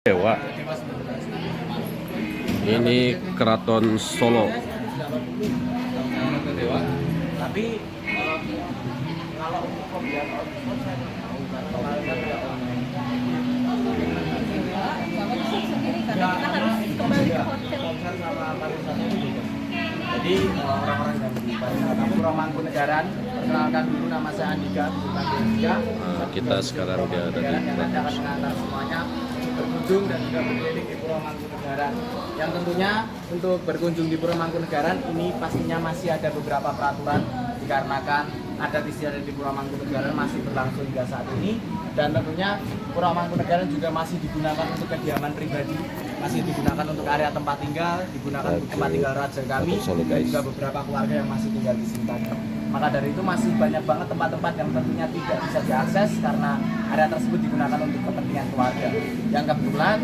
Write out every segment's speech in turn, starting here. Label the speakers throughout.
Speaker 1: Dewa. Ini Keraton Solo.
Speaker 2: Tapi kalau untuk pembelian outbound saya tidak tahu kalau kalian tidak online.
Speaker 3: Sendiri karena kita harus kembali ke hotel.
Speaker 2: Konser sama pariwisata itu beda. Jadi orang-orang yang di pariwisata Puramangkunegaran, perkenalkan dulu, nama saya Andika, bukan Andika.
Speaker 1: Kita sekarang udah ada di
Speaker 2: yang nanti akan mengantar semuanya berkunjung dan juga berkeliling di Puramangkunegaran. Yang tentunya untuk berkunjung di Puramangkunegaran ini pastinya masih ada beberapa peraturan dikarenakan adat istiadat di Puramangkunegaran masih berlangsung hingga saat ini, dan tentunya Puramangkunegaran juga masih digunakan untuk kediaman pribadi, masih digunakan untuk area tempat tinggal, digunakan untuk tempat tinggal raja kami dan juga beberapa keluarga yang masih tinggal di sini tadi. Maka dari itu masih banyak banget tempat-tempat yang tentunya tidak bisa diakses karena area tersebut digunakan untuk kepentingan keluarga. Yang kebetulan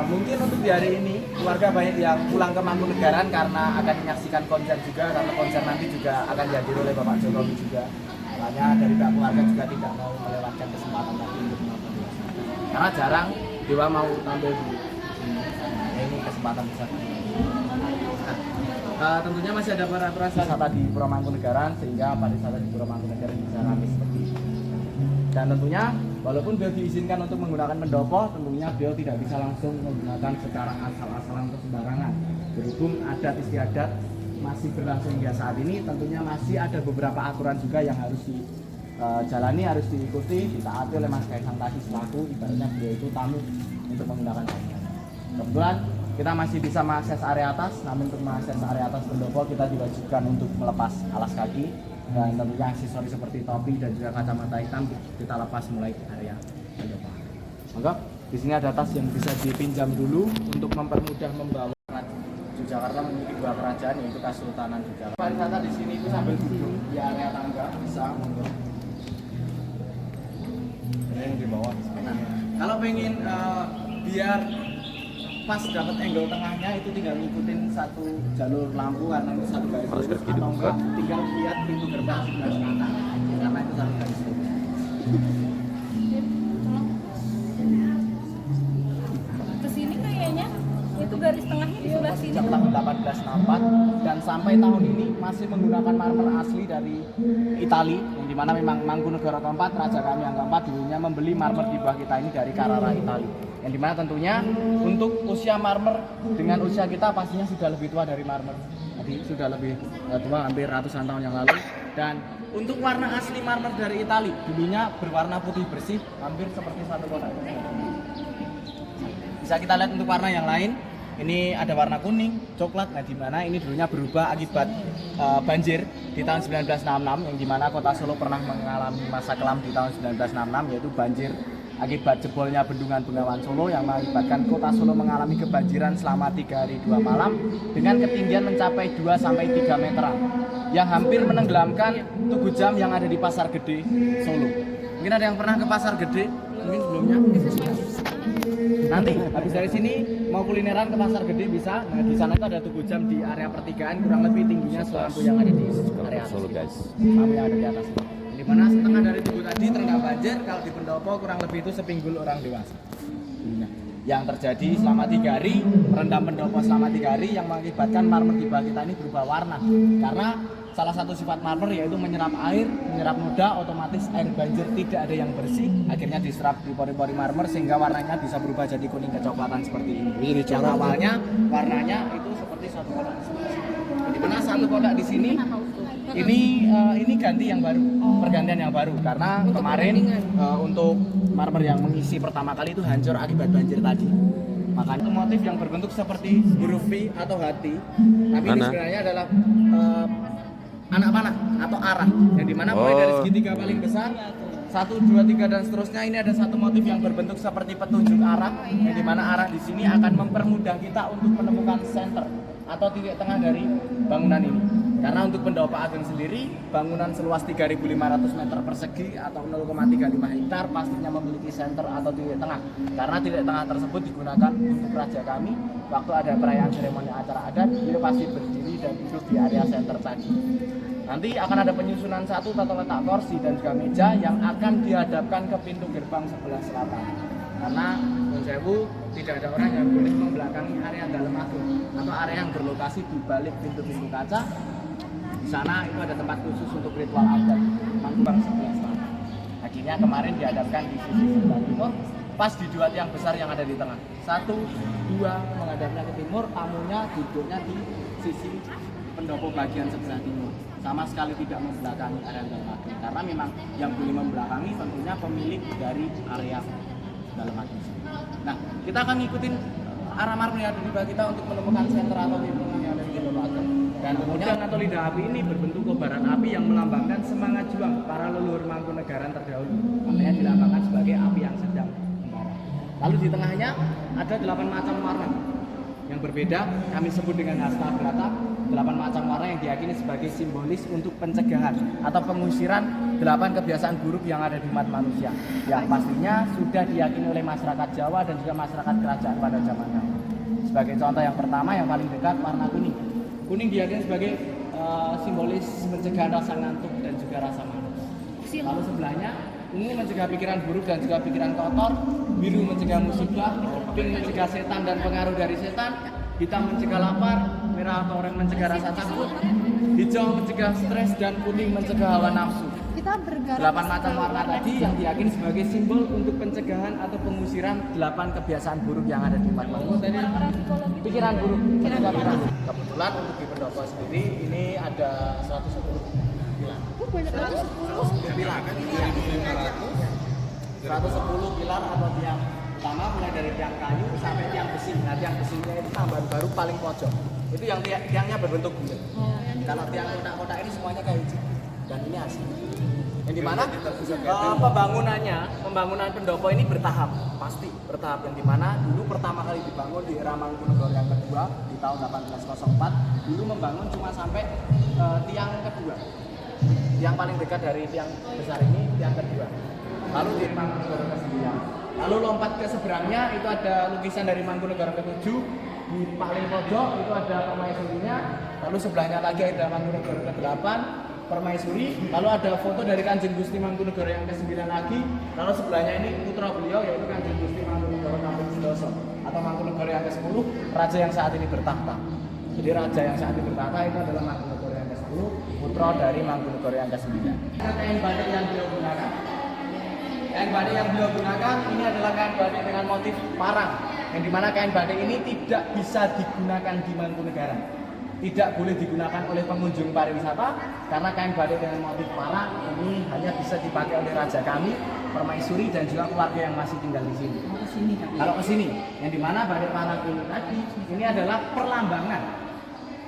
Speaker 2: mungkin untuk di hari ini keluarga banyak yang pulang ke Mangkunegaran karena akan menyaksikan konser juga, karena konser nanti juga akan dihadiri oleh Bapak Jokowi juga. Makanya dari pihak keluarga juga tidak mau melewatkan kesempatan tadi untuk menonton Dewa. Karena jarang Dewa mau tampil di sini. Nah, ini kesempatan besar. Tentunya masih ada peraturan wisata di Puramangkunegaran sehingga pariwisata di Puramangkunegaran bisa ramai seperti ini. Dan tentunya walaupun beliau diizinkan untuk menggunakan pendopo, tentunya beliau tidak bisa langsung menggunakan secara asal-asalan atau sembarangan. Berhubung adat istiadat masih berlangsung hingga saat ini, tentunya masih ada beberapa aturan juga yang harus dijalani, harus diikuti, ditaati oleh Mas Kaisang tadi selaku ibaratnya beliau itu tamu untuk menggunakan pakaian. Kebetulan kita masih bisa mengakses area atas, namun untuk mengakses area atas pendopo kita diwajibkan untuk melepas alas kaki dan tentunya aksesoris seperti topi dan juga kacamata hitam kita lepas mulai di area pendopo. Maka di sini ada tas yang bisa dipinjam dulu untuk mempermudah membawa. Yogyakarta memiliki dua kerajaan, yaitu Kesultanan Yogyakarta. Pariwisata di sini itu sambil duduk di area tangga bisa monggo. Ini yang di bawah. Nah, kalau pengen biar pas dapat angle tengahnya itu tinggal ngikutin satu jalur lampu karena itu satu garis lurus, atau enggak tinggal lihat pintu gerbang sebelah kanan karena itu satu garis lurus.
Speaker 3: Kesini kayaknya itu garis tengahnya di sebelah sini.
Speaker 2: Sejak tahun 1864 dan sampai tahun ini masih menggunakan marmer asli dari Itali, yang dimana memang Mangkunegara keempat, raja kami yang keempat dulunya membeli marmer di bawah kita ini dari Carrara Itali. Yang dimana tentunya untuk usia marmer dengan usia kita pastinya sudah lebih tua dari marmer. Jadi sudah lebih tua, hampir ratusan tahun yang lalu. Dan untuk warna asli marmer dari Itali dulunya berwarna putih bersih, hampir seperti satu kotak. Bisa kita lihat untuk warna yang lain. Ini ada warna kuning, coklat, nah dimana ini dulunya berubah akibat banjir di tahun 1966, yang dimana kota Solo pernah mengalami masa kelam di tahun 1966, yaitu banjir akibat jebolnya bendungan Bengawan Solo yang mengakibatkan kota Solo mengalami kebanjiran selama 3 hari 2 malam dengan ketinggian mencapai 2-3 meteran yang hampir menenggelamkan Tugu Jam yang ada di Pasar Gede Solo. Mungkin ada yang pernah ke Pasar Gede mungkin sebelumnya? Nanti habis dari sini mau kulineran ke Pasar Gede bisa. Nah, di sana itu ada Tugu Jam di area pertigaan, kurang lebih tingginya selampu yang ada di area atas.
Speaker 1: Solo guys.
Speaker 2: Lampu yang ada di atas. Di mana setengah dari tubuh tadi terendam banjir, kalau di pendopo kurang lebih itu sepinggul orang dewasa. Yang terjadi selama 3 hari, merendam pendopo selama 3 hari yang mengakibatkan marmer di bawah kita ini berubah warna. Karena salah satu sifat marmer yaitu menyerap air, menyerap noda, otomatis air banjir tidak ada yang bersih, akhirnya diserap di pori-pori marmer sehingga warnanya bisa berubah jadi kuning kecoklatan seperti ini. Yang awalnya warnanya itu seperti satu kotak. Di mana satu kotak di sini ini ganti yang baru, pergantian yang baru karena kemarin untuk marmer yang mengisi pertama kali itu hancur akibat banjir tadi. Makanya motif yang berbentuk seperti huruf V atau hati, tapi ini sebenarnya adalah anak panah atau arah, yang dimana mulai dari segitiga paling besar 1, 2, 3 dan seterusnya ini ada satu motif yang berbentuk seperti petunjuk arah, yang dimana arah di sini akan mempermudah kita untuk menemukan center atau titik tengah dari bangunan ini. Karena untuk Pendopo Ageng sendiri, bangunan seluas 3.500 meter persegi atau 0,35 hektar pastinya memiliki center atau titik tengah. Karena titik tengah tersebut digunakan untuk raja kami waktu ada perayaan seremoni acara adat, dia pasti berdiri dan duduk di area center tadi. Nanti akan ada penyusunan satu tata letak kursi dan juga meja yang akan dihadapkan ke pintu gerbang sebelah selatan. karena Nun Sewu tidak ada orang yang boleh membelakangi area dalam agung atau area yang berlokasi di balik pintu-pintu kaca. Di sana itu ada tempat khusus untuk ritual adat Mangkuban 11 tahun. Akhirnya kemarin dihadapkan di sisi sebelah timur, pas di dua tiang besar yang ada di tengah. 1, 2 menghadapnya ke timur, tamunya duduknya di sisi pendopo bagian sebelah timur. Sama sekali tidak membelakangi area dalam agung, karena memang yang boleh membelakangi tentunya pemilik dari area dalam agung. Nah, kita akan ngikutin arah marmer yang ada di bawah kita untuk menemukan sentra atau tikungan yang ada di dalam agung. Dan kemudian atau lidah api ini berbentuk kobaran api yang melambangkan semangat juang para leluhur Mangkunegaran terdahulu. Makanya dilambangkan sebagai api yang sedang membara. Lalu di tengahnya ada 8 macam warna yang berbeda, kami sebut dengan hasta brata. 8 macam warna yang diyakini sebagai simbolis untuk pencegahan atau pengusiran 8 kebiasaan buruk yang ada di umat manusia, yang pastinya sudah diyakini oleh masyarakat Jawa dan juga masyarakat kerajaan pada zaman dahulu. Sebagai contoh yang pertama, yang paling dekat, warna kuning. Kuning diyakini sebagai simbolis pencegahan rasa ngantuk dan juga rasa malas. Lalu sebelahnya, ungu mencegah pikiran buruk dan juga pikiran kotor, biru mencegah musibah, pink mencegah setan dan pengaruh dari setan, hitam mencegah lapar, merah atau oranye mencegah rasa takut, hijau mencegah stres, dan kuning mencegah hawa nafsu.
Speaker 3: Kita bergerak
Speaker 2: 8 macam warna tadi yang diyakini sebagai simbol untuk pencegahan atau pengusiran 8 kebiasaan buruk yang ada di umat manusia. Pikiran buruk, mencegah pikiran buruk. Kebetulan untuk di pendopo sendiri ini ada 110 pilar. 110 pilar. 110 pilar atau tiang utama, mulai dari tiang kayu sampai tiang besi. Nah, tiang besinya itu tambahan baru paling pojok. Itu yang tiangnya berbentuk bulat. Kalau tiang kotak-kotak ini semuanya kayu jati. Dan ini asli. Yang dimana pembangunan pendopo ini bertahap, pasti bertahap. Yang dimana dulu pertama kali dibangun di era Mangkunegara yang kedua di tahun 1804, dulu membangun cuma sampai tiang kedua. Yang paling dekat dari tiang besar ini tiang kedua. Lalu di Mangkunegara ke-9. Lalu lompat ke seberangnya itu ada lukisan dari Mangkunegara ke-7. Di paling pojok itu ada permaisurinya. Lalu sebelahnya lagi ada Mangkunegara ke-8, permaisuri. Lalu ada foto dari Kanjeng Gusti Mangkunegara yang ke-9 lagi. Lalu sebelahnya ini putra beliau yaitu Kanjeng Gusti Mangkunegara Kaping Sentosa atau Mangkunegara yang ke-10, raja yang saat ini bertahta. Jadi raja yang saat ini bertahta itu adalah Mangkunegara yang ke-10, putra dari Mangkunegara yang ke-9. Kain batik yang beliau gunakan. Kain batik yang beliau gunakan ini adalah kain batik dengan motif parang, yang dimana kain batik ini tidak bisa digunakan di Mangkunegara, tidak boleh digunakan oleh pengunjung pariwisata karena kain batik dengan motif parang ini hanya bisa dipakai oleh raja kami, permaisuri dan juga keluarga yang masih tinggal di sini. Kalau ke sini, yang dimana batik parang ini tadi ini adalah perlambangan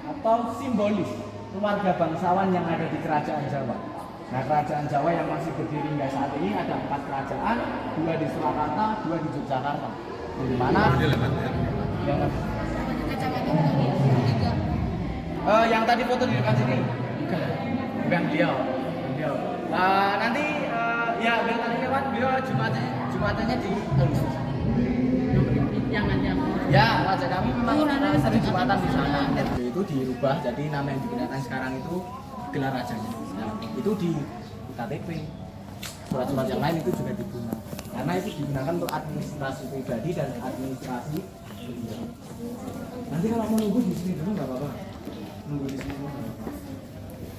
Speaker 2: atau simbolis keluarga bangsawan yang ada di kerajaan Jawa. Nah, kerajaan Jawa yang masih berdiri hingga saat ini ada 4 kerajaan, 2 di Surakarta, 2 di Yogyakarta. Di mana? Yang tadi foto di dekat sini? Bukan beliau. Nanti ya beliau tadi lewat, beliau Jumatannya di Agustus. Ya, raja kami memang sering Jumatan di sana. Itu dirubah jadi nama yang digunakan sekarang itu gelar rajanya. Itu di KTP, surat-surat yang lain itu juga digunakan karena itu digunakan untuk administrasi pribadi dan administrasi beliau. Nanti kalau mau nunggu di sini dulu nggak apa-apa, nunggu di sini dulu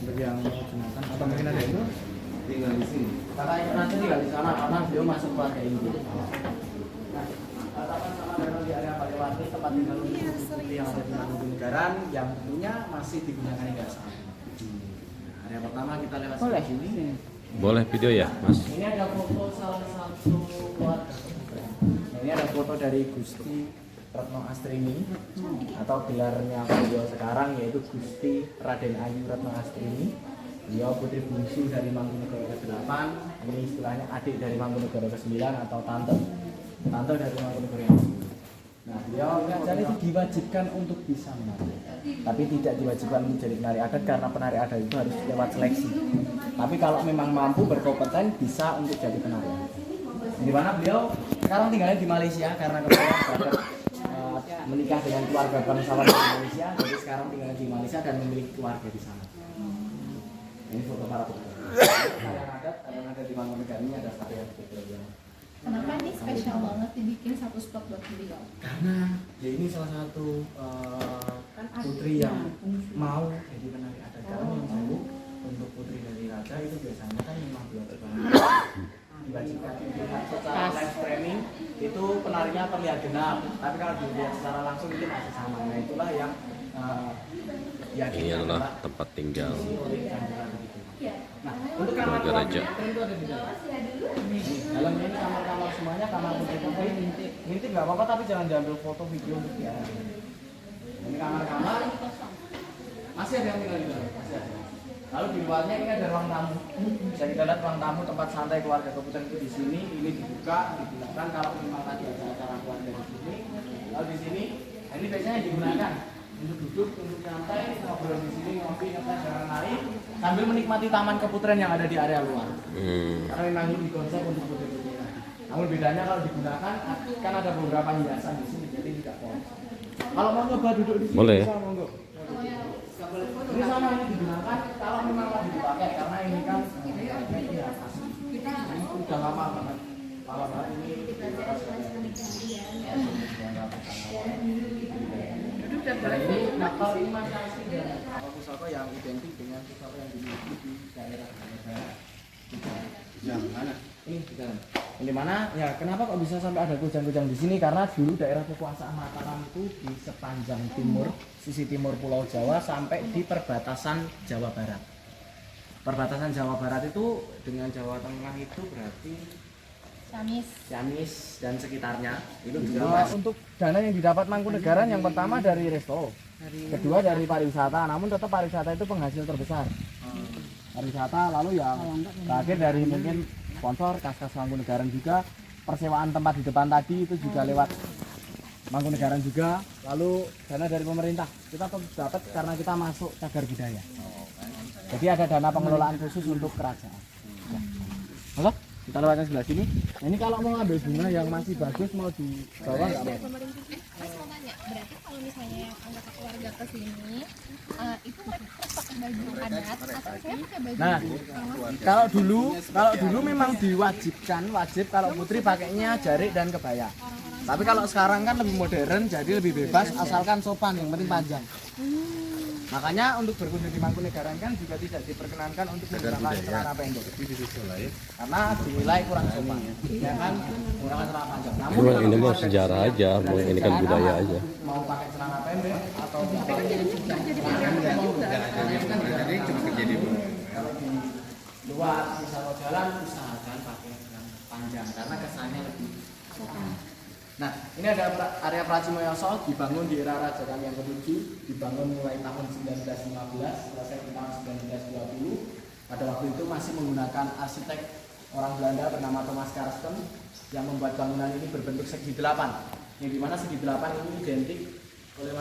Speaker 2: untuk yang mau gunakan atau mungkin ada itu tinggal di sini. Kakak nanti tinggal di sana karena beliau masuk keluarga ini. Nah, sama dengan di area Paliwati tempat tinggal seperti yang ada di Mangkunagaran yang tentunya masih digunakan hingga saat ini. Area pertama kita lewat sini.
Speaker 1: Boleh video ya, Mas?
Speaker 2: Ini ada foto salah satu keluarga. Ini ada foto dari Gusti Retno Astrini atau gelarnya beliau sekarang yaitu Gusti Raden Ayu Retno Astrini. Beliau putri bungsu dari Mangkunegara ke-8. Ini istilahnya adik dari Mangkunegara ke-9 atau tante dari Mangkunegara yang ke-9. Nah, beliau kerajaan itu diwajibkan untuk bisa menari, tapi tidak diwajibkan untuk jadi penari adat karena penari adat itu harus lewat seleksi. Tapi kalau memang mampu berkompeten bisa untuk jadi penari. Di mana beliau sekarang tinggalnya di Malaysia karena kebetulan menikah dengan keluarga bangsawan di Malaysia, jadi sekarang tinggal di Malaysia dan memiliki keluarga di sana. Ini foto para pekerja. Yang adat di Mangkunegara ini ada satu yang berbeda.
Speaker 3: Kenapa ini spesial banget dibikin satu spot buat beliau?
Speaker 2: Karena ya ini salah satu putri yang mau jadi penari adat. Karena yang jauh untuk putri dari raja itu biasanya kan memang diwajibkan dilihat secara live streaming itu penarinya terlihat genap, tapi kalau dilihat secara langsung itu masih sama. Nah itulah yang
Speaker 1: Ini adalah tempat tinggal
Speaker 2: Nah, untuk kamar
Speaker 1: keluarga raja.
Speaker 2: itu ada di dalam. Dalam ini kamar-kamar semuanya kamar putri-putri ngintip nggak apa-apa, tapi jangan diambil foto video untuk dia. Ini kamar-kamar masih ada yang tinggal di dalam, masih ada. Lalu di luarnya ini ada ruang tamu. Bisa kita lihat ruang tamu tempat santai keluarga Kabupaten itu di sini. Ini dibuka, digunakan kalau memang tadi ada acara keluarga di sini. Lalu di sini, nah ini biasanya digunakan untuk duduk, untuk nyantai, ngobrol di sini, ngopi, ngetes, jalan lari, sambil menikmati taman keputren yang ada di area luar. Karena memang ini konsep untuk putri-putri. Namun bedanya kalau digunakan, kan ada beberapa hiasan di sini, jadi tidak boleh. Kalau mau coba duduk di sini,
Speaker 1: Boleh.
Speaker 2: bisa monggo. Ini sama ini digunakan kalau memang lagi dipakai, karena ini kan hiasan. Ini udah lama banget. Lama banget ini. Nah, ini nakal ini masih asli dan pusaka yang identik dengan pusaka yang dimiliki di daerah barat. Yang mana? Ini di dalam. Yang di mana? Ya, kenapa kok bisa sampai ada kujang-kujang di sini? Karena dulu daerah kekuasaan Mataram itu di sepanjang timur, sisi timur Pulau Jawa sampai di perbatasan Jawa Barat. Perbatasan Jawa Barat itu dengan Jawa Tengah itu berarti Ciamis dan sekitarnya itu juga untuk dana yang didapat Mangkunegaran yang pertama dari resto, kedua dari pariwisata, namun tetap pariwisata itu penghasil terbesar. Pariwisata, lalu yang terakhir dari mungkin sponsor kas-kas Mangkunegaran juga, persewaan tempat di depan tadi itu juga lewat Mangkunegaran juga, lalu dana dari pemerintah kita tetap dapat karena kita masuk cagar budaya. Jadi ada dana pengelolaan khusus untuk kerajaan. Halo? Kita lewatkan sebelah sini. Nah, ini kalau mau ambil bunga yang masih bagus mau dibawa nggak apa-apa?
Speaker 3: Mas mau nanya, berarti kalau misalnya yang anggota keluarga ke sini, itu harus pakai baju adat atau saya pakai baju?
Speaker 2: Nah, kalau dulu memang wajib kalau putri pakainya jarik dan kebaya. Tapi kalau sekarang kan lebih modern, jadi lebih bebas asalkan sopan, yang penting panjang. Makanya untuk berkunjung di Mangkunegaran kan juga tidak diperkenankan untuk menggunakan celana pendek. Karena dinilai kurang sopan. Ya kan menggunakan celana panjang. Namun
Speaker 1: Memang
Speaker 2: kalau
Speaker 1: ini mah
Speaker 2: keluarga
Speaker 1: sejarah
Speaker 2: di sini,
Speaker 1: aja, mau ini kan
Speaker 2: sejarah,
Speaker 1: budaya aja.
Speaker 2: Mau pakai celana pendek atau kalau di luar misalnya jalan usahakan pakai celana panjang karena kesannya lebih sopan. Nah, ini ada area Pracimoyoso dibangun di era Raja Kami yang ke-7, dibangun mulai tahun 1915, selesai di tahun 1920. Pada waktu itu masih menggunakan arsitek orang Belanda bernama Thomas Karsten yang membuat bangunan ini berbentuk segi 8. Yang dimana segi 8 ini identik oleh